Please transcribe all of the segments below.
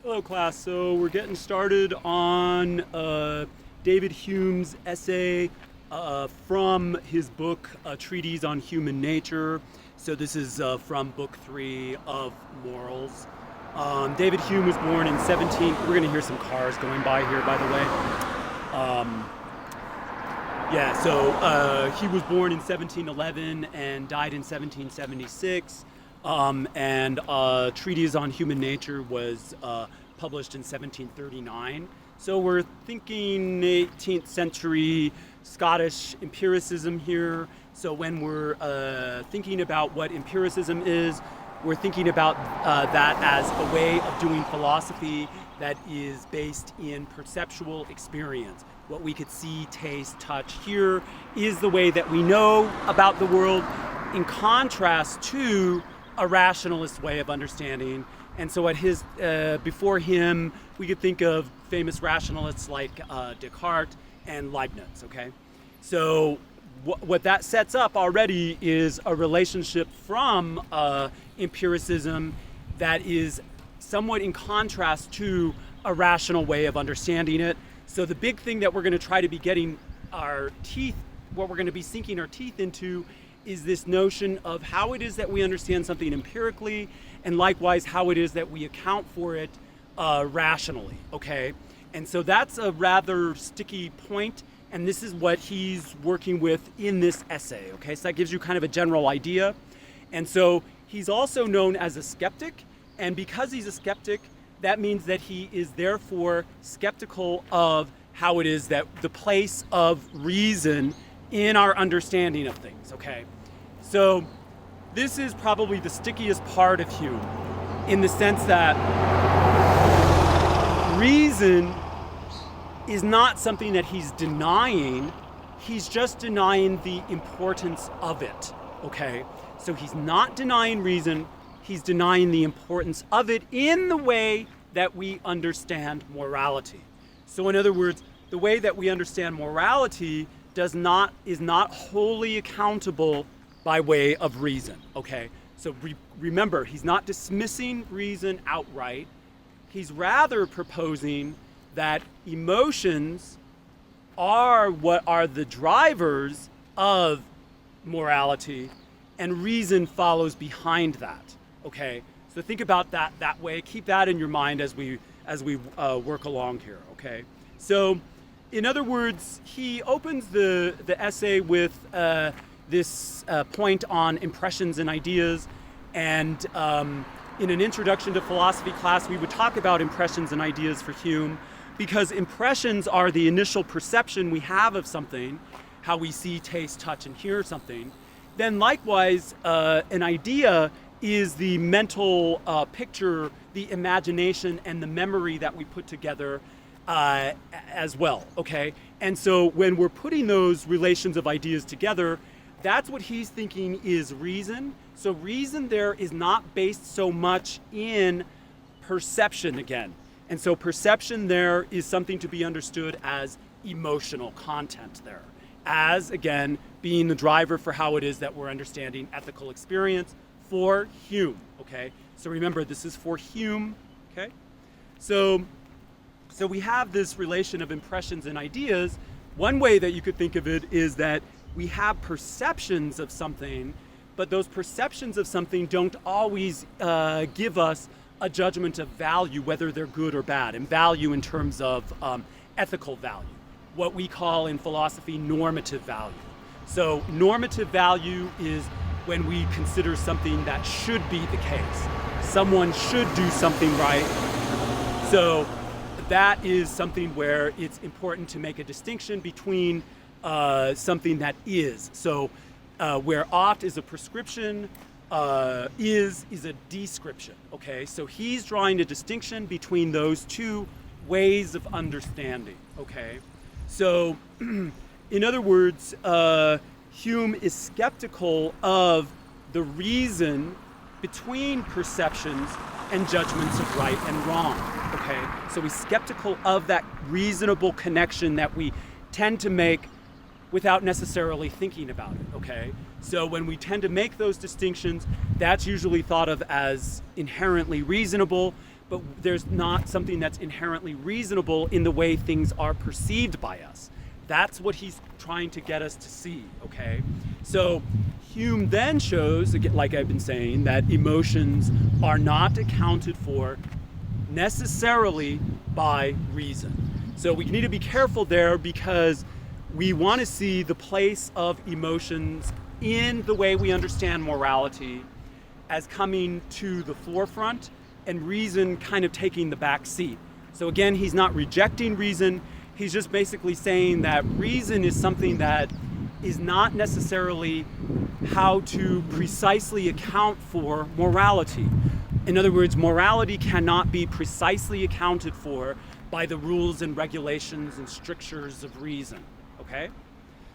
Hello, class. So we're getting started on David Hume's essay from his book, A Treatise on Human Nature. So this is from Book 3 of Morals. David Hume was born in 17... We're going to hear some cars going by here, by the way. He was born in 1711 and died in 1776. And Treatise on Human Nature was published in 1739. So we're thinking 18th century Scottish empiricism here. So when we're thinking about what empiricism is, we're thinking about that as a way of doing philosophy that is based in perceptual experience. What we could see, taste, touch, hear is the way that we know about the world, in contrast to a rationalist way of understanding. And so before him, we could think of famous rationalists like Descartes and Leibniz, okay? So what that sets up already is a relationship from empiricism that is somewhat in contrast to a rational way of understanding it. So the big thing that we're going to try to be getting our teeth, what we're going to be sinking our teeth into, is this notion of how it is that we understand something empirically, and likewise how it is that we account for it rationally, okay? And so that's a rather sticky point, and this is what he's working with in this essay, okay? So that gives you kind of a general idea. And so he's also known as a skeptic, and because he's a skeptic, that means that he is therefore skeptical of how it is that the place of reason in our understanding of things, okay? So this is probably the stickiest part of Hume, in the sense that reason is not something that he's denying, he's just denying the importance of it, okay? So he's not denying reason, he's denying the importance of it in the way that we understand morality. So in other words, the way that we understand morality is not wholly accountable by way of reason, okay? So remember, he's not dismissing reason outright. He's rather proposing that emotions are what are the drivers of morality, and reason follows behind that, okay? So think about that way. Keep that in your mind as we work along here, okay? So in other words, he opens the essay with this point on impressions and ideas, and in an introduction to philosophy class, we would talk about impressions and ideas for Hume, because impressions are the initial perception we have of something, how we see, taste, touch, and hear something. Then likewise, an idea is the mental picture, the imagination, and the memory that we put together as well, okay? And so when we're putting those relations of ideas together, that's what he's thinking is reason. So reason there is not based so much in perception again. And so perception there is something to be understood as emotional content there, as, again, being the driver for how it is that we're understanding ethical experience for Hume, okay? So remember, this is for Hume, okay? So we have this relation of impressions and ideas. One way that you could think of it is that we have perceptions of something, but those perceptions of something don't always give us a judgment of value, whether they're good or bad, and value in terms of ethical value, what we call in philosophy normative value. So normative value is when we consider something that should be the case. Someone should do something right. So that is something where it's important to make a distinction between something that is. So where ought is a prescription, is a description, okay? So he's drawing a distinction between those two ways of understanding, okay? So in other words, Hume is skeptical of the reason between perceptions and judgments of right and wrong, okay? So he's skeptical of that reasonable connection that we tend to make without necessarily thinking about it, okay? So when we tend to make those distinctions, that's usually thought of as inherently reasonable, but there's not something that's inherently reasonable in the way things are perceived by us. That's what he's trying to get us to see, okay? So Hume then shows, like I've been saying, that emotions are not accounted for necessarily by reason. So we need to be careful there, because we want to see the place of emotions in the way we understand morality as coming to the forefront and reason kind of taking the back seat. So again, he's not rejecting reason. He's just basically saying that reason is something that is not necessarily how to precisely account for morality. In other words, morality cannot be precisely accounted for by the rules and regulations and strictures of reason, okay?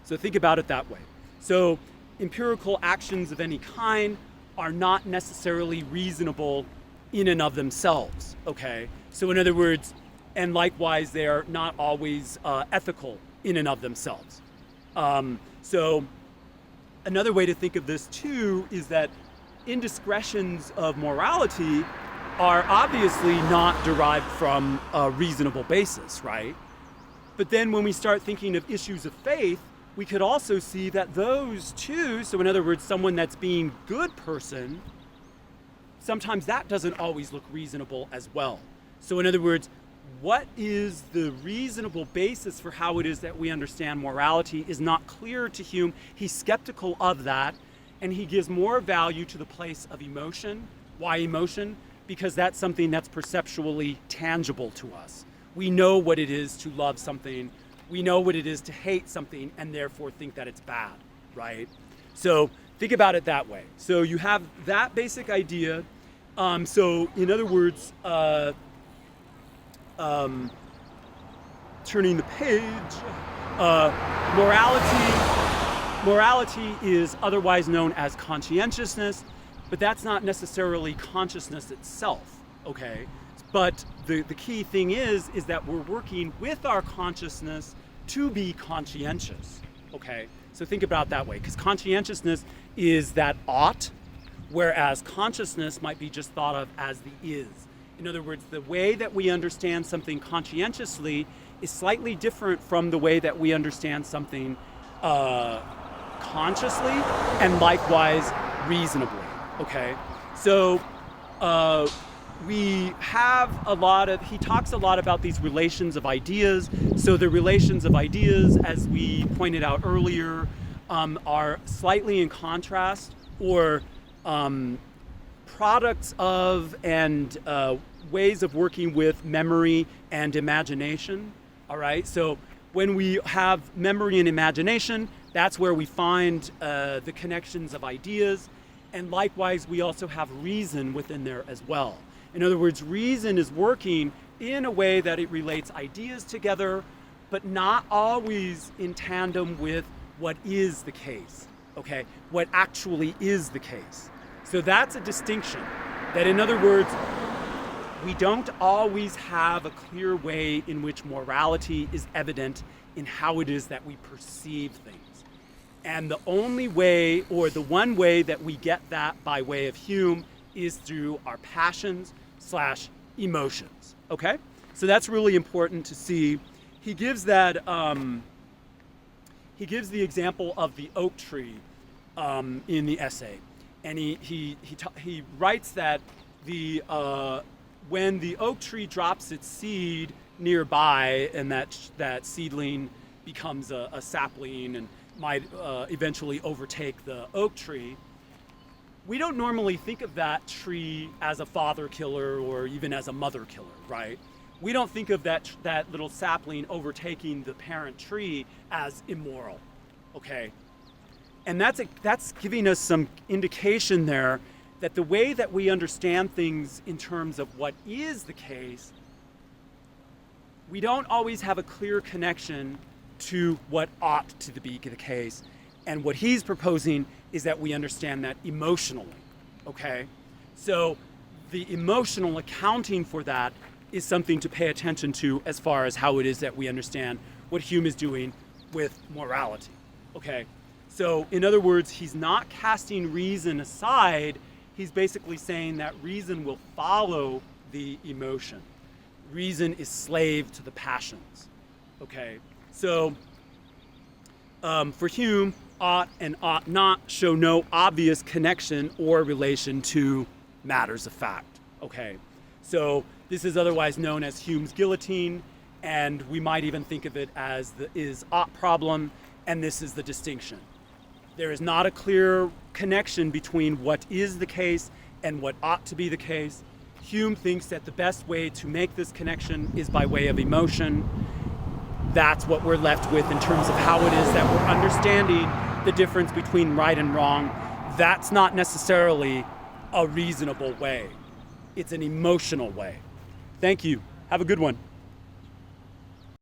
So think about it that way. So empirical actions of any kind are not necessarily reasonable in and of themselves, okay? So in other words, and likewise, they are not always ethical in and of themselves. So another way to think of this too is that indiscretions of morality are obviously not derived from a reasonable basis, right? But then when we start thinking of issues of faith, we could also see that those too, so in other words, someone that's being good person, sometimes that doesn't always look reasonable as well. So in other words, what is the reasonable basis for how it is that we understand morality is not clear to Hume. He's skeptical of that, and he gives more value to the place of emotion. Why emotion? Because that's something that's perceptually tangible to us. We know what it is to love something. We know what it is to hate something and therefore think that it's bad, right? So think about it that way. So you have that basic idea. So in other words, turning the page, morality is otherwise known as conscientiousness, but that's not necessarily consciousness itself, okay? But the key thing is that we're working with our consciousness to be conscientious, okay? So think about it that way, because conscientiousness is that ought, whereas consciousness might be just thought of as the is. In other words, the way that we understand something conscientiously is slightly different from the way that we understand something consciously and likewise reasonably, okay? So we have he talks a lot about these relations of ideas. So the relations of ideas, as we pointed out earlier, are slightly in contrast or products of and ways of working with memory and imagination, all right? So when we have memory and imagination, that's where we find the connections of ideas, and likewise, we also have reason within there as well. In other words, reason is working in a way that it relates ideas together, but not always in tandem with what is the case, okay? What actually is the case. So that's a distinction. That in other words, we don't always have a clear way in which morality is evident in how it is that we perceive things. And the only way, or the one way that we get that by way of Hume is through our passions/emotions, okay? So that's really important to see. He gives that, he gives the example of the oak tree in the essay. And he writes that when the oak tree drops its seed nearby and that seedling becomes a sapling and might eventually overtake the oak tree, we don't normally think of that tree as a father killer or even as a mother killer, right? We don't think of that little sapling overtaking the parent tree as immoral, okay? And that's giving us some indication there that the way that we understand things in terms of what is the case, we don't always have a clear connection to what ought to be the case. And what he's proposing is that we understand that emotionally, okay? So the emotional accounting for that is something to pay attention to as far as how it is that we understand what Hume is doing with morality, okay? So in other words, he's not casting reason aside. He's basically saying that reason will follow the emotion. Reason is slave to the passions. Okay, so for Hume, ought and ought not show no obvious connection or relation to matters of fact. Okay, so this is otherwise known as Hume's guillotine, and we might even think of it as the is-ought problem, and this is the distinction. There is not a clear connection between what is the case and what ought to be the case. Hume thinks that the best way to make this connection is by way of emotion. That's what we're left with in terms of how it is that we're understanding the difference between right and wrong. That's not necessarily a reasonable way. It's an emotional way. Thank you. Have a good one.